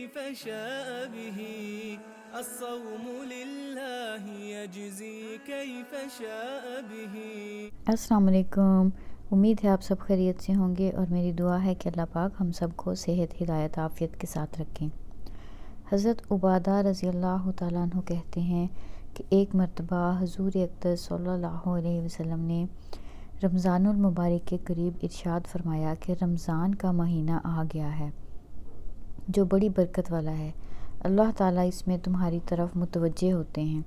كيف شاء به الصوم لله يجزي كيف شاء به. السلام علیکم، امید ہے آپ سب خیریت سے ہوں گے اور میری دعا ہے کہ اللہ پاک ہم سب کو صحت، ہدایت، عافیت کے ساتھ رکھیں۔ حضرت عبادہ رضی اللہ تعالیٰ عنہ کہتے ہیں کہ ایک مرتبہ حضور اقدس صلی اللہ علیہ وسلم نے رمضان المبارک کے قریب ارشاد فرمایا کہ رمضان کا مہینہ آ گیا ہے جو بڑی برکت والا ہے۔ اللہ تعالیٰ اس میں تمہاری طرف متوجہ ہوتے ہیں،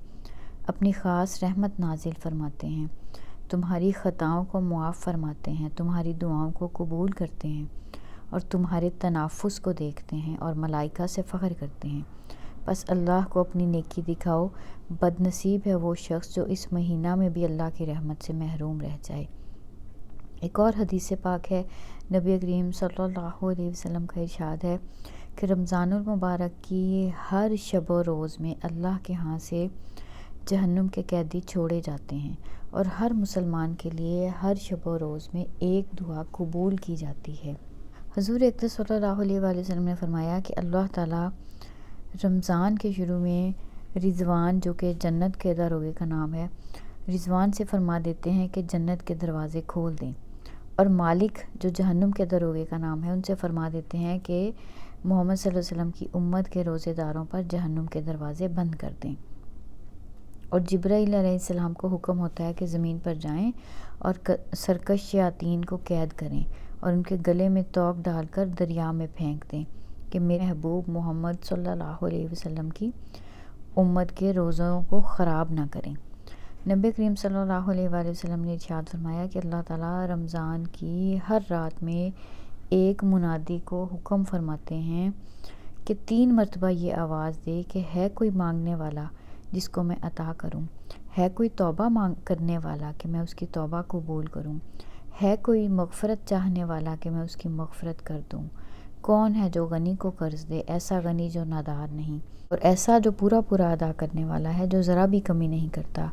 اپنی خاص رحمت نازل فرماتے ہیں، تمہاری خطاؤں کو معاف فرماتے ہیں، تمہاری دعاؤں کو قبول کرتے ہیں اور تمہارے تنافس کو دیکھتے ہیں اور ملائکہ سے فخر کرتے ہیں۔ بس اللہ کو اپنی نیکی دکھاؤ، بد نصیب ہے وہ شخص جو اس مہینہ میں بھی اللہ کی رحمت سے محروم رہ جائے۔ ایک اور حدیث پاک ہے، نبی کریم صلی اللہ علیہ وسلم کا ارشاد ہے کہ رمضان المبارک کی ہر شب و روز میں اللہ کے ہاں سے جہنم کے قیدی چھوڑے جاتے ہیں اور ہر مسلمان کے لیے ہر شب و روز میں ایک دعا قبول کی جاتی ہے۔ حضور اقدس صلی اللہ علیہ وآلہ وسلم نے فرمایا کہ اللہ تعالیٰ رمضان کے شروع میں رضوان، جو کہ جنت کے دروگے کا نام ہے، رضوان سے فرما دیتے ہیں کہ جنت کے دروازے کھول دیں، اور مالک، جو جہنم کے دروگے کا نام ہے، ان سے فرما دیتے ہیں کہ محمد صلی اللہ علیہ وسلم کی امت کے روزے داروں پر جہنم کے دروازے بند کر دیں۔ اور جبرائیل علیہ السلام کو حکم ہوتا ہے کہ زمین پر جائیں اور سرکش شیاطین کو قید کریں اور ان کے گلے میں توق ڈال کر دریا میں پھینک دیں کہ میرے محبوب محمد صلی اللہ علیہ وسلم کی امت کے روزوں کو خراب نہ کریں۔ نبی کریم صلی اللہ علیہ وآلہ وسلم نے ارشاد فرمایا کہ اللہ تعالیٰ رمضان کی ہر رات میں ایک منادی کو حکم فرماتے ہیں کہ 3 مرتبہ یہ آواز دے کہ ہے کوئی مانگنے والا جس کو میں عطا کروں، ہے کوئی توبہ کرنے والا کہ میں اس کی توبہ قبول کروں، ہے کوئی مغفرت چاہنے والا کہ میں اس کی مغفرت کر دوں، کون ہے جو غنی کو قرض دے، ایسا غنی جو نادار نہیں، اور ایسا جو پورا پورا ادا کرنے والا ہے، جو ذرا بھی کمی نہیں کرتا۔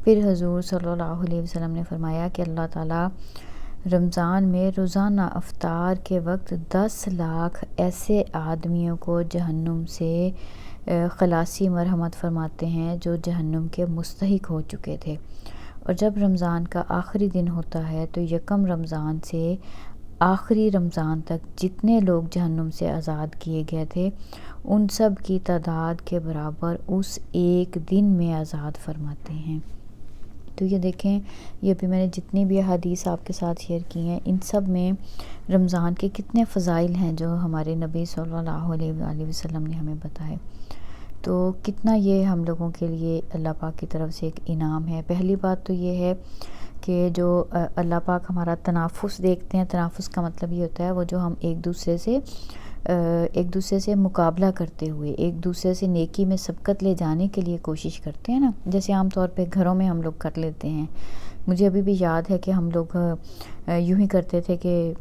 پھر حضور صلی اللہ علیہ وسلم نے فرمایا کہ اللہ تعالیٰ رمضان میں روزانہ افطار کے وقت 10 لاکھ ایسے آدمیوں کو جہنم سے خلاصی مرحمت فرماتے ہیں جو جہنم کے مستحق ہو چکے تھے۔ اور جب رمضان کا آخری دن ہوتا ہے تو یکم رمضان سے آخری رمضان تک جتنے لوگ جہنم سے آزاد کیے گئے تھے ان سب کی تعداد کے برابر اس ایک دن میں آزاد فرماتے ہیں۔ تو یہ دیکھیں، یہ بھی میں نے جتنی بھی احادیث آپ کے ساتھ شیئر کی ہیں، ان سب میں رمضان کے کتنے فضائل ہیں جو ہمارے نبی صلی اللہ علیہ وآلہ وسلم نے ہمیں بتائے۔ تو کتنا یہ ہم لوگوں کے لیے اللہ پاک کی طرف سے ایک انعام ہے۔ پہلی بات تو یہ ہے کہ جو اللہ پاک ہمارا تنافس دیکھتے ہیں، تنافس کا مطلب یہ ہوتا ہے وہ جو ہم ایک دوسرے سے مقابلہ کرتے ہوئے ایک دوسرے سے نیکی میں سبقت لے جانے کے لیے کوشش کرتے ہیں نا، جیسے عام طور پہ گھروں میں ہم لوگ کر لیتے ہیں۔ مجھے ابھی بھی یاد ہے کہ ہم لوگ یوں ہی کرتے تھے کہ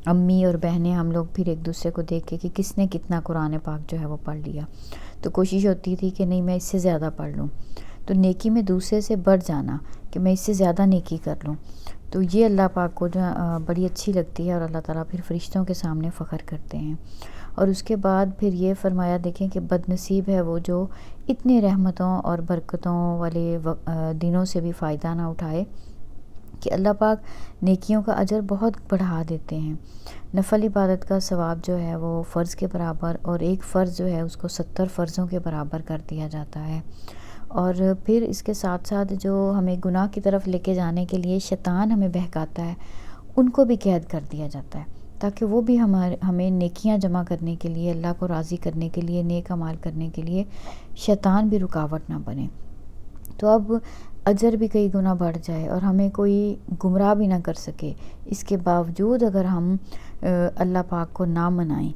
امی اور بہنیں ہم لوگ پھر ایک دوسرے کو دیکھ کے کہ کس نے کتنا قرآن پاک جو ہے وہ پڑھ لیا، تو کوشش ہوتی تھی کہ نہیں میں اس سے زیادہ پڑھ لوں، تو نیکی میں دوسرے سے بڑھ جانا کہ میں اس سے زیادہ نیکی کر لوں، تو یہ اللہ پاک کو جو بڑی اچھی لگتی ہے اور اللہ تعالیٰ پھر فرشتوں کے سامنے فخر کرتے ہیں۔ اور اس کے بعد پھر یہ فرمایا، دیکھیں کہ بد نصیب ہے وہ جو اتنی رحمتوں اور برکتوں والے دنوں سے بھی فائدہ نہ اٹھائے کہ اللہ پاک نیکیوں کا اجر بہت بڑھا دیتے ہیں۔ نفل عبادت کا ثواب جو ہے وہ فرض کے برابر، اور ایک فرض جو ہے اس کو 70 فرضوں کے برابر کر دیا جاتا ہے۔ اور پھر اس کے ساتھ ساتھ جو ہمیں گناہ کی طرف لے کے جانے کے لیے شیطان ہمیں بہکاتا ہے، ان کو بھی قید کر دیا جاتا ہے تاکہ وہ بھی ہمیں نیکیاں جمع کرنے کے لیے، اللہ کو راضی کرنے کے لیے، نیک اعمال کرنے کے لیے شیطان بھی رکاوٹ نہ بنے۔ تو اب اجر بھی کئی گنا بڑھ جائے اور ہمیں کوئی گمراہ بھی نہ کر سکے، اس کے باوجود اگر ہم اللہ پاک کو نہ منائیں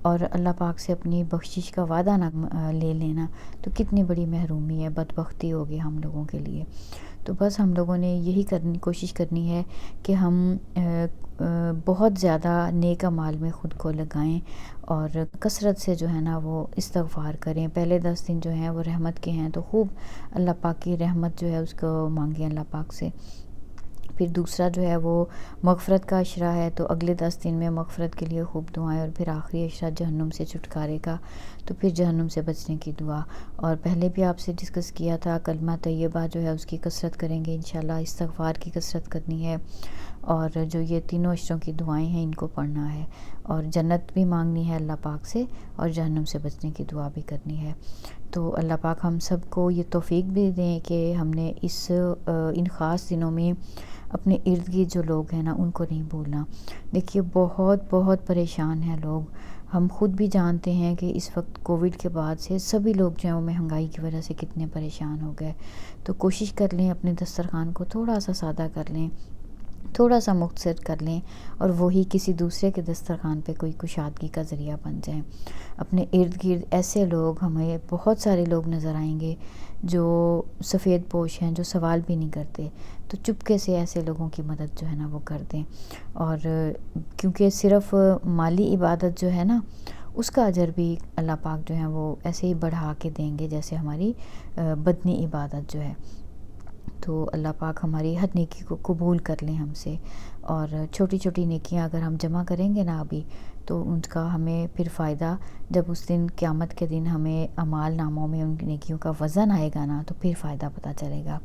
اور اللہ پاک سے اپنی بخشش کا وعدہ نہ لے لینا، تو کتنی بڑی محرومی ہے، بدبختی ہوگی ہم لوگوں کے لیے۔ تو بس ہم لوگوں نے یہی کوشش کرنی ہے کہ ہم بہت زیادہ نیک اعمال میں خود کو لگائیں اور کثرت سے جو ہے نا وہ استغفار کریں۔ پہلے 10 دن جو ہیں وہ رحمت کے ہیں، تو خوب اللہ پاک کی رحمت جو ہے اس کو مانگیں اللہ پاک سے۔ پھر دوسرا جو ہے وہ مغفرت کا عشرہ ہے، تو اگلے 10 دن میں مغفرت کے لیے خوب دعائیں، اور پھر آخری عشرہ جہنم سے چھٹکارے کا، تو پھر جہنم سے بچنے کی دعا۔ اور پہلے بھی آپ سے ڈسکس کیا تھا کلمہ طیبہ جو ہے اس کی کثرت کریں گے انشاءاللہ، استغفار کی کثرت کرنی ہے، اور جو یہ تینوں عشروں کی دعائیں ہیں ان کو پڑھنا ہے، اور جنت بھی مانگنی ہے اللہ پاک سے، اور جہنم سے بچنے کی دعا بھی کرنی ہے۔ تو اللہ پاک ہم سب کو یہ توفیق بھی دیں کہ ہم نے ان خاص دنوں میں اپنے ارد گرد جو لوگ ہیں نا ان کو نہیں بھولنا۔ دیکھیے بہت بہت پریشان ہیں لوگ، ہم خود بھی جانتے ہیں کہ اس وقت کووڈ کے بعد سے سبھی لوگ جو ہیں وہ مہنگائی کی وجہ سے کتنے پریشان ہو گئے۔ تو کوشش کر لیں اپنے دسترخوان کو تھوڑا سا سادہ کر لیں، تھوڑا سا مختصر کر لیں، اور وہی کسی دوسرے کے دسترخوان پہ کوئی کشادگی کا ذریعہ بن جائیں۔ اپنے ارد گرد ایسے لوگ، ہمیں بہت سارے لوگ نظر آئیں گے جو سفید پوش ہیں، جو سوال بھی نہیں کرتے، تو چپکے سے ایسے لوگوں کی مدد جو ہے نا وہ کر دیں۔ اور کیونکہ صرف مالی عبادت جو ہے نا اس کا اجر بھی اللہ پاک جو ہے وہ ایسے ہی بڑھا کے دیں گے جیسے ہماری بدنی عبادت جو ہے۔ تو اللہ پاک ہماری ہر نیکی کو قبول کر لیں ہم سے، اور چھوٹی چھوٹی نیکیاں اگر ہم جمع کریں گے نا ابھی، تو ان کا ہمیں پھر فائدہ جب اس دن قیامت کے دن ہمیں اعمال ناموں میں ان نیکیوں کا وزن آئے گا نا، تو پھر فائدہ پتہ چلے گا۔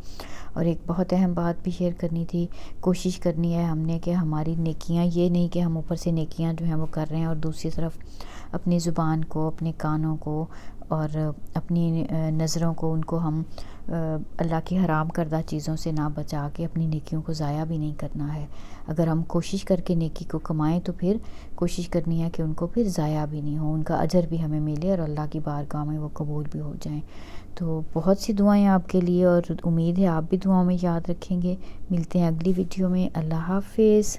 اور ایک بہت اہم بات بھی شیئر کرنی تھی، کوشش کرنی ہے ہم نے کہ ہماری نیکیاں یہ نہیں کہ ہم اوپر سے نیکیاں جو ہیں وہ کر رہے ہیں، اور دوسری طرف اپنی زبان کو، اپنے کانوں کو اور اپنی نظروں کو، ان کو ہم اللہ کی حرام کردہ چیزوں سے نہ بچا کے اپنی نیکیوں کو ضائع بھی نہیں کرنا ہے۔ اگر ہم کوشش کر کے نیکی کو کمائیں تو پھر کوشش کرنی ہے کہ ان کو پھر ضائع بھی نہیں ہو، ان کا اجر بھی ہمیں ملے، اور اللہ کی بارگاہ میں وہ قبول بھی ہو جائیں۔ تو بہت سی دعائیں آپ کے لیے، اور امید ہے آپ بھی دعاؤں میں یاد رکھیں گے۔ ملتے ہیں اگلی ویڈیو میں، اللہ حافظ۔